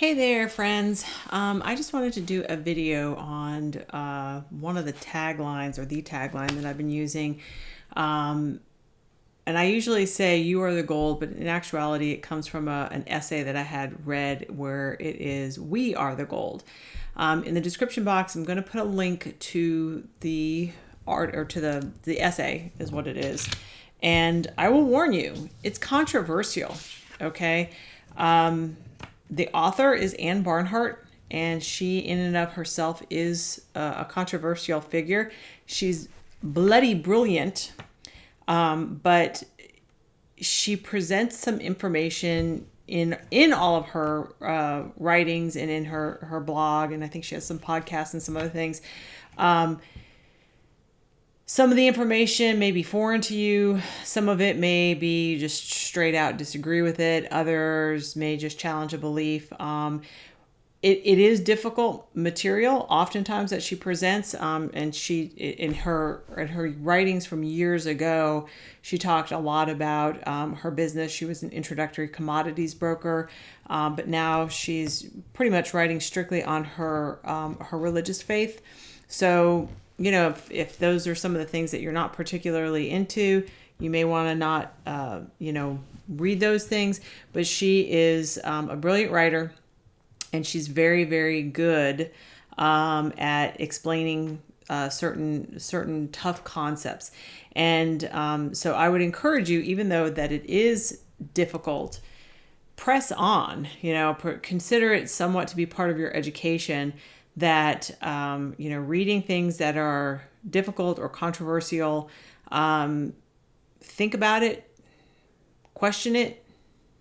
Hey there, friends. I just wanted to do a video on one of the taglines or the tagline that I've been using. And I usually say "you are the gold," but in actuality, it comes from an essay that I had read where it is "we are the gold." In the description box, I'm going to put a link to the art or to the essay, is what it is. And I will warn you, it's controversial. Okay. The author is Barnhardt, and she, in and of herself, is a controversial figure. She's bloody brilliant, but she presents some information in all of her writings and in her blog, and I think she has some podcasts and some other things. Some of the information may be foreign to you. Some of it may be just straight out disagree with it. Others may just challenge a belief. It is difficult material oftentimes that she presents, and she in her writings from years ago, she talked a lot about her business. She was an introductory commodities broker, but now she's pretty much writing strictly on her religious faith. So, if those are some of the things that you're not particularly into, you may want to not, read those things. But she is a brilliant writer, and she's very, very good at explaining certain tough concepts. And so I would encourage you, even though that it is difficult, press on. Consider it somewhat to be part of your education. That reading things that are difficult or controversial, think about it, question it,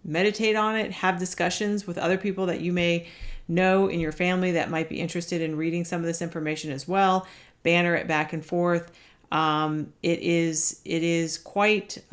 meditate on it, have discussions with other people that you may know in your family that might be interested in reading some of this information as well. Banter it back and forth. It is quite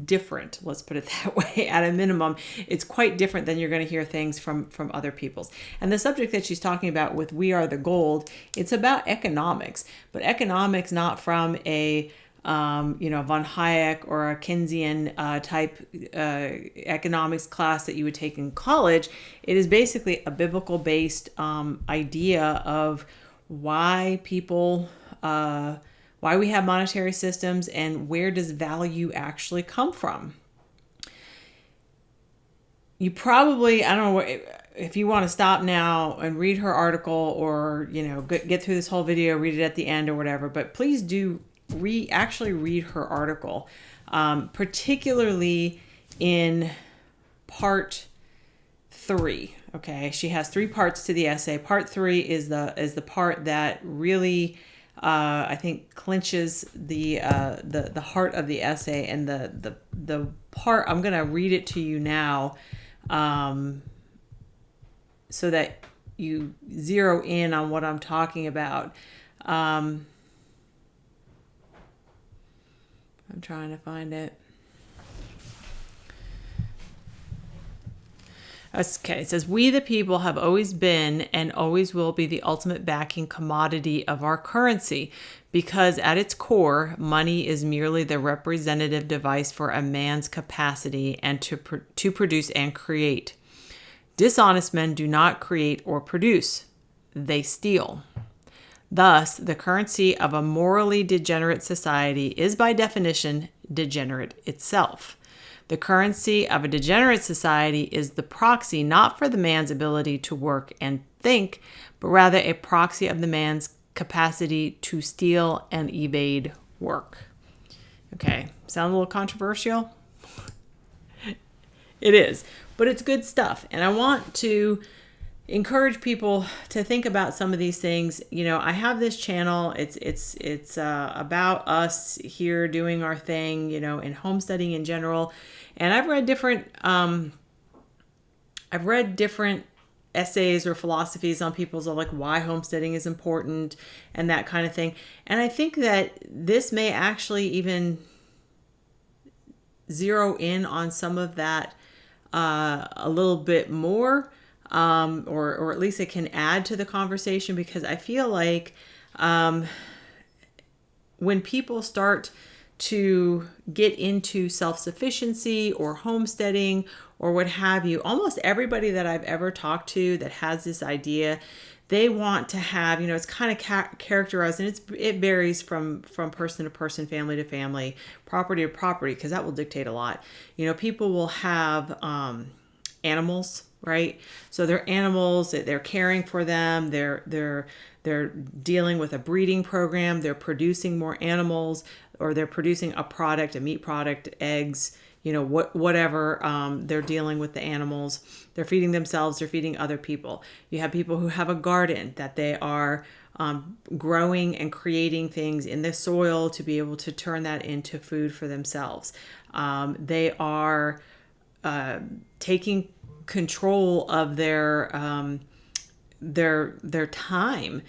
different, let's put it that way. At a minimum, it's quite different than you're going to hear things from other people's. And the subject that she's talking about with "We Are the Gold," it's about economics, but economics not from a von Hayek or a Keynesian type economics class that you would take in college. It is basically a biblical based idea of why people why we have monetary systems and where does value actually come from. You probably, I don't know if you want to stop now and read her article, or get through this whole video, read it at the end or whatever, but please do actually read her article, particularly in part 3. Okay, she has 3 parts to the essay. Part 3 is the part that really I think clinches the heart of the essay, and the part I'm going to read it to you now, so that you zero in on what I'm talking about. I'm trying to find it. Okay, it says, "We the people have always been and always will be the ultimate backing commodity of our currency, because at its core, money is merely the representative device for a man's capacity and to produce and create. Dishonest men do not create or produce. They steal. Thus, the currency of a morally degenerate society is by definition degenerate itself. The currency of a degenerate society is the proxy not for the man's ability to work and think, but rather a proxy of the man's capacity to steal and evade work." Okay, sound a little controversial? It is, but it's good stuff. And I want to encourage people to think about some of these things. I have this channel. It's about us here doing our thing, in homesteading in general. And I've read different essays or philosophies on people's of why homesteading is important and that kind of thing. And I think that this may actually even zero in on some of that a little bit more. Or at least it can add to the conversation, because I feel like when people start to get into self-sufficiency or homesteading or what have you, almost everybody that I've ever talked to that has this idea, they want to have, it's kind of characterized, and it varies from person to person, family to family, property to property, because that will dictate a lot. People will have animals, right? So they're animals, they're caring for them, they're dealing with a breeding program, they're producing more animals, or they're producing a product, a meat product, eggs, whatever, they're dealing with the animals. They're feeding themselves, they're feeding other people. You have people who have a garden that they are growing and creating things in the soil to be able to turn that into food for themselves. They are taking control of their time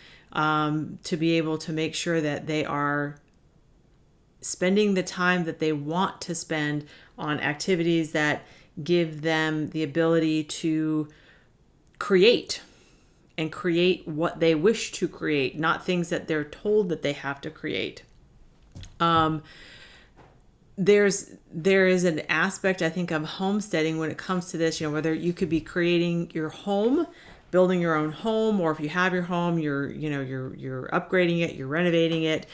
to be able to make sure that they are spending the time that they want to spend on activities that give them the ability to create and create what they wish to create, not things that they're told that they have to create. There is an aspect, I think, of homesteading when it comes to this, whether you could be creating your home, building your own home, or if you have your home, you're upgrading it, you're renovating it.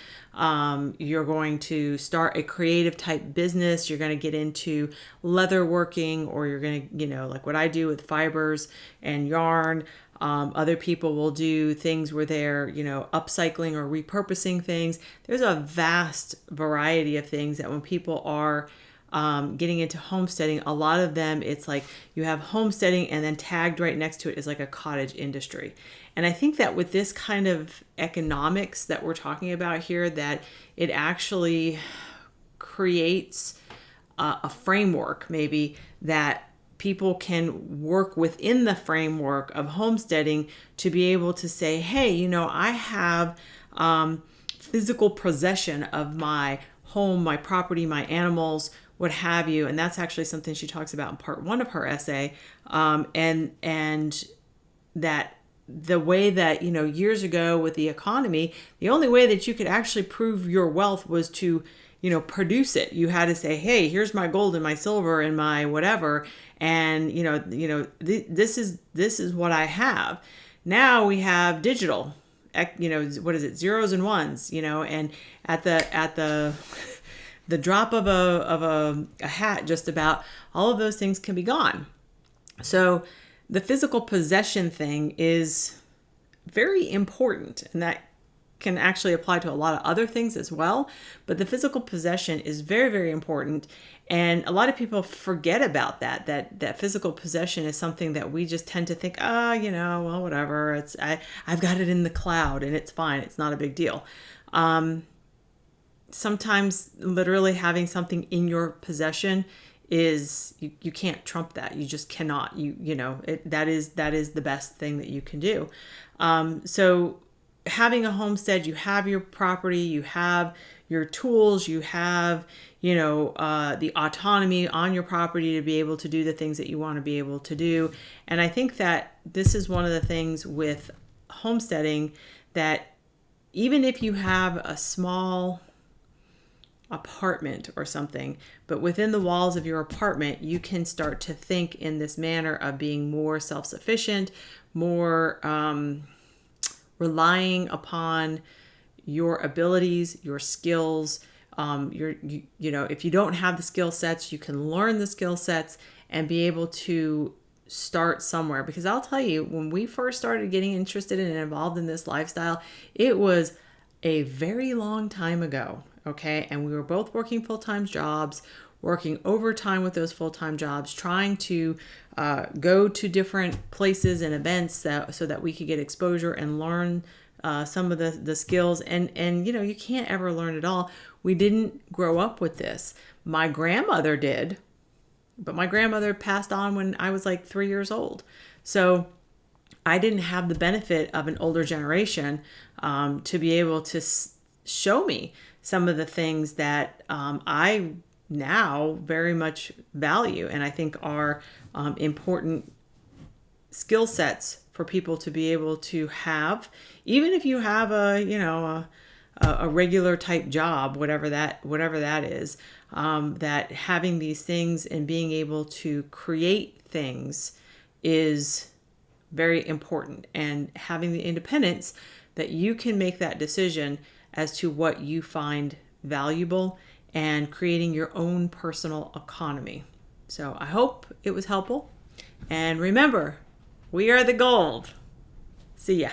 You're going to start a creative type business. You're going to get into leather working, or you're going to, like what I do with fibers and yarn. Other people will do things where they're, upcycling or repurposing things. There's a vast variety of things that when people are getting into homesteading, a lot of them, it's like you have homesteading and then tagged right next to it is like a cottage industry. And I think that with this kind of economics that we're talking about here, that it actually creates a framework maybe that people can work within the framework of homesteading to be able to say, hey, I have physical possession of my home, my property, my animals, what have you. And that's actually something she talks about in part 1 of her essay. And that the way that, years ago with the economy, the only way that you could actually prove your wealth was to, produce it. You had to say, hey, here's my gold and my silver and my whatever. And, this is what I have. Now we have digital, what is it? Zeros and ones, and at the drop of a hat, just about all of those things can be gone. So the physical possession thing is very important, and that can actually apply to a lot of other things as well. But the physical possession is very, very important. And a lot of people forget about that physical possession is something that we just tend to think, well, whatever. I've got it in the cloud and it's fine. It's not a big deal. Sometimes literally having something in your possession is you can't trump that. You just cannot. That is the best thing that you can do. So having a homestead, you have your property, you have your tools, you have the autonomy on your property to be able to do the things that you want to be able to do. And I think that this is one of the things with homesteading, that even if you have a small apartment or something, but within the walls of your apartment, you can start to think in this manner of being more self-sufficient, more relying upon your abilities, your skills. If you don't have the skill sets, you can learn the skill sets and be able to start somewhere. Because I'll tell you, when we first started getting interested and involved in this lifestyle, it was a very long time ago. Okay. And we were both working full-time jobs, working overtime with those full-time jobs, trying to go to different places and events so that we could get exposure and learn some of the skills. And you can't ever learn it all. We didn't grow up with this. My grandmother did, but my grandmother passed on when I was like 3 years old. So I didn't have the benefit of an older generation to be able to show me some of the things that I now very much value and I think are important skill sets for people to be able to have. Even if you have a a regular type job, whatever that is, that having these things and being able to create things is very important, and having the independence that you can make that decision as to what you find valuable and creating your own personal economy. So I hope it was helpful. And remember, we are the gold. See ya.